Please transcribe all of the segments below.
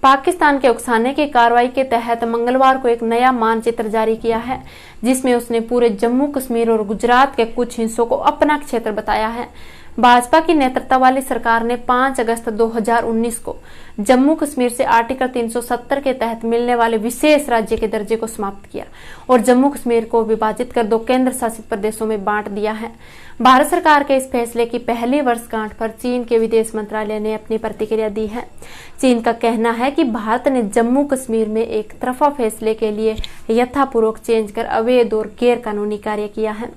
पाकिस्तान के उकसाने की कार्रवाई के तहत मंगलवार को एक नया मानचित्र जारी किया है, जिसमें उसने पूरे जम्मू कश्मीर और गुजरात के कुछ हिस्सों को अपना क्षेत्र बताया है। भाजपा की नेतृत्व वाली सरकार ने 5 अगस्त 2019 को जम्मू कश्मीर से आर्टिकल 370 के तहत मिलने वाले विशेष राज्य के दर्जे को समाप्त किया और जम्मू कश्मीर को विभाजित कर 2 केंद्र शासित प्रदेशों में बांट दिया है। भारत सरकार के इस फैसले की पहली वर्षगांठ पर चीन के विदेश मंत्रालय ने अपनी प्रतिक्रिया दी है। चीन का कहना है कि भारत ने जम्मू कश्मीर में एक तरफा फैसले के लिए यथापूर्वक चेंज कर अवैध और गैर कानूनी कार्य किया है।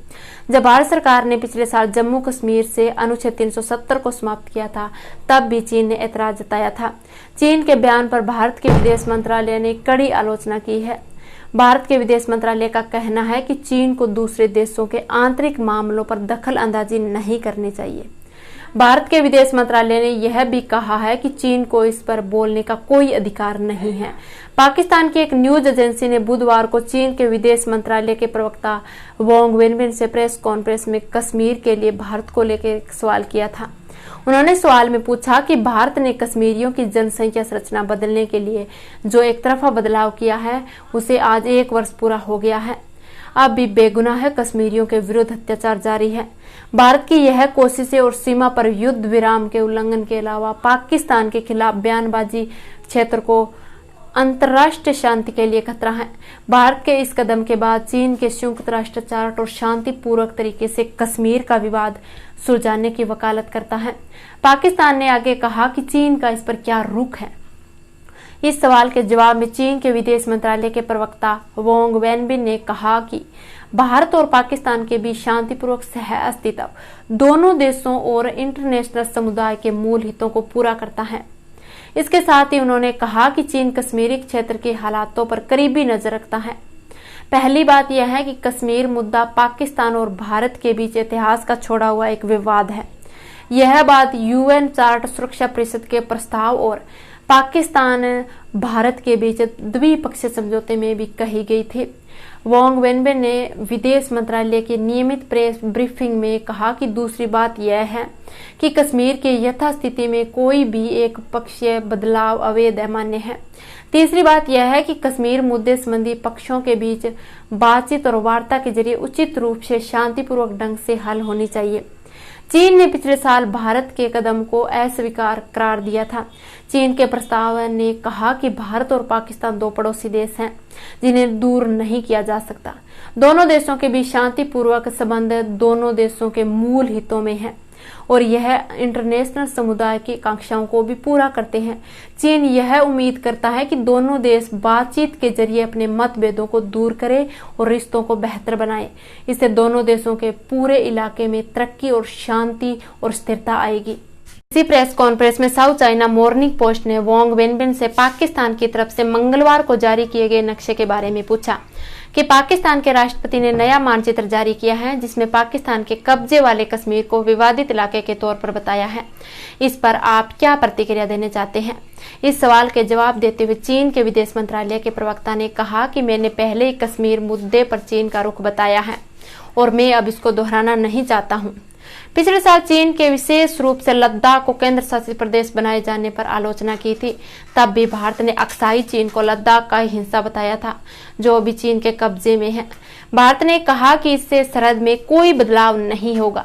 जब भारत सरकार ने पिछले साल जम्मू कश्मीर से अनुच्छेद 370 को समाप्त किया था, तब भी चीन ने ऐतराज जताया था। चीन के बयान पर भारत के विदेश मंत्रालय ने कड़ी आलोचना की है। भारत के विदेश मंत्रालय का कहना है कि चीन को दूसरे देशों के आंतरिक मामलों पर दखल अंदाजी नहीं करनी चाहिए। भारत के विदेश मंत्रालय ने यह भी कहा है कि चीन को इस पर बोलने का कोई अधिकार नहीं है। पाकिस्तान की एक न्यूज एजेंसी ने बुधवार को चीन के विदेश मंत्रालय के प्रवक्ता वांग वेनबिन से प्रेस कॉन्फ्रेंस में कश्मीर के लिए भारत को लेकर एक सवाल किया था। उन्होंने सवाल में पूछा कि भारत ने कश्मीरियों की जनसंख्या संरचना बदलने के लिए जो एक तरफा बदलाव किया है, उसे आज 1 वर्ष पूरा हो गया है। अब भी बेगुनाह कश्मीरियों के विरुद्ध अत्याचार जारी है। भारत की यह कोशिशें और सीमा पर युद्ध विराम के उल्लंघन के अलावा पाकिस्तान के खिलाफ बयानबाजी क्षेत्र को अंतर्राष्ट्रीय शांति के लिए खतरा है। भारत के इस कदम के बाद चीन के संयुक्त राष्ट्र चार्ट और शांतिपूर्वक तरीके से कश्मीर का विवाद सुलझाने की वकालत करता है। पाकिस्तान ने आगे कहा कि चीन का इस पर क्या रुख है। इस सवाल के जवाब में चीन के विदेश मंत्रालय के प्रवक्ता वांग वेनबिन ने कहा कि भारत और पाकिस्तान के बीच शांतिपूर्वक सह अस्तित्व दोनों देशों और इंटरनेशनल समुदाय के मूल हितों को पूरा करता है। इसके साथ ही उन्होंने कहा कि चीन कश्मीरी क्षेत्र के हालातों पर करीबी नजर रखता है। पहली बात यह है कि कश्मीर मुद्दा पाकिस्तान और भारत के बीच इतिहास का छोड़ा हुआ एक विवाद है। यह बात यूएन चार्ट सुरक्षा परिषद के प्रस्ताव और पाकिस्तान भारत के बीच द्विपक्षीय समझौते में भी कही गई थी। वांग वेनबिन ने विदेश मंत्रालय की नियमित प्रेस ब्रीफिंग में कहा कि दूसरी बात यह है कि कश्मीर की यथास्थिति में कोई भी एक पक्षीय बदलाव अवैध अमान्य है। तीसरी बात यह है कि कश्मीर मुद्दे संबंधी पक्षों के बीच बातचीत और वार्ता के जरिए उचित रूप से शांतिपूर्वक ढंग से हल होनी चाहिए। चीन ने पिछले साल भारत के कदम को अस्वीकार करार दिया था। चीन के प्रस्ताव ने कहा कि भारत और पाकिस्तान 2 पड़ोसी देश हैं, जिन्हें दूर नहीं किया जा सकता। दोनों देशों के बीच शांतिपूर्वक संबंध दोनों देशों के मूल हितों में है और यह इंटरनेशनल समुदाय की आकांक्षाओं को भी पूरा करते हैं। चीन यह उम्मीद करता है कि दोनों देश बातचीत के जरिए अपने मतभेदों को दूर करें और रिश्तों को बेहतर बनाएं। इससे दोनों देशों के पूरे इलाके में तरक्की और शांति और स्थिरता आएगी। इसी प्रेस कॉन्फ्रेंस में साउथ चाइना मॉर्निंग पोस्ट ने वांग वेनबिन से पाकिस्तान की तरफ से मंगलवार को जारी किए गए नक्शे के बारे में पूछा कि पाकिस्तान के राष्ट्रपति ने नया मानचित्र जारी किया है, जिसमें पाकिस्तान के कब्जे वाले कश्मीर को विवादित इलाके के तौर पर बताया है। इस पर आप क्या प्रतिक्रिया देना चाहते हैं? इस सवाल के जवाब देते हुए चीन के विदेश मंत्रालय के प्रवक्ता ने कहा कि मैंने पहले ही कश्मीर मुद्दे पर चीन का रुख बताया है और मैं अब इसको दोहराना नहीं चाहता हूँ। पिछले साल चीन के विशेष रूप से लद्दाख को केंद्र शासित प्रदेश बनाए जाने पर आलोचना की थी। तब भी भारत ने अक्साई चीन को लद्दाख का हिस्सा बताया था, जो अभी चीन के कब्जे में है। भारत ने कहा कि इससे सरहद में कोई बदलाव नहीं होगा।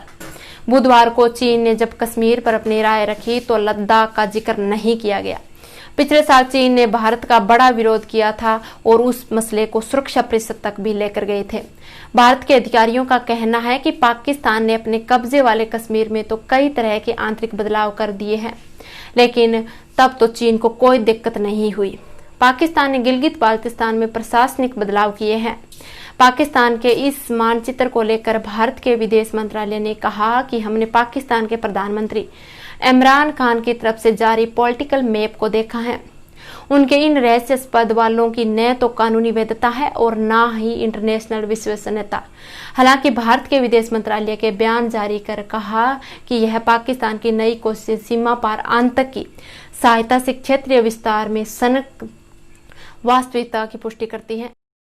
बुधवार को चीन ने जब कश्मीर पर अपनी राय रखी तो लद्दाख का जिक्र नहीं किया गया। पिछले साल चीन ने भारत का बड़ा विरोध किया था और उस मसले को सुरक्षा परिषद तक भी लेकर गए थे। भारत के अधिकारियों का कहना है कि पाकिस्तान ने अपने कब्जे वाले कश्मीर में तो कई तरह के आंतरिक बदलाव कर दिए हैं, लेकिन तब तो चीन को कोई दिक्कत नहीं हुई। पाकिस्तान ने गिलगित बाल्टिस्तान में प्रशासनिक बदलाव किए हैं। पाकिस्तान के इस मानचित्र को लेकर भारत के विदेश मंत्रालय ने कहा कि हमने पाकिस्तान के प्रधानमंत्री इमरान खान की तरफ से जारी पॉलिटिकल मैप को देखा है। उनके इन रहस्यास्पद वालों की न तो कानूनी वैधता है और न ही इंटरनेशनल विश्वसनीयता। हालांकि भारत के विदेश मंत्रालय के बयान जारी कर कहा कि यह पाकिस्तान की नई कोशिश सीमा पार आतंकी सहायता से क्षेत्रीय विस्तार में सनक वास्तविकता की पुष्टि करती है।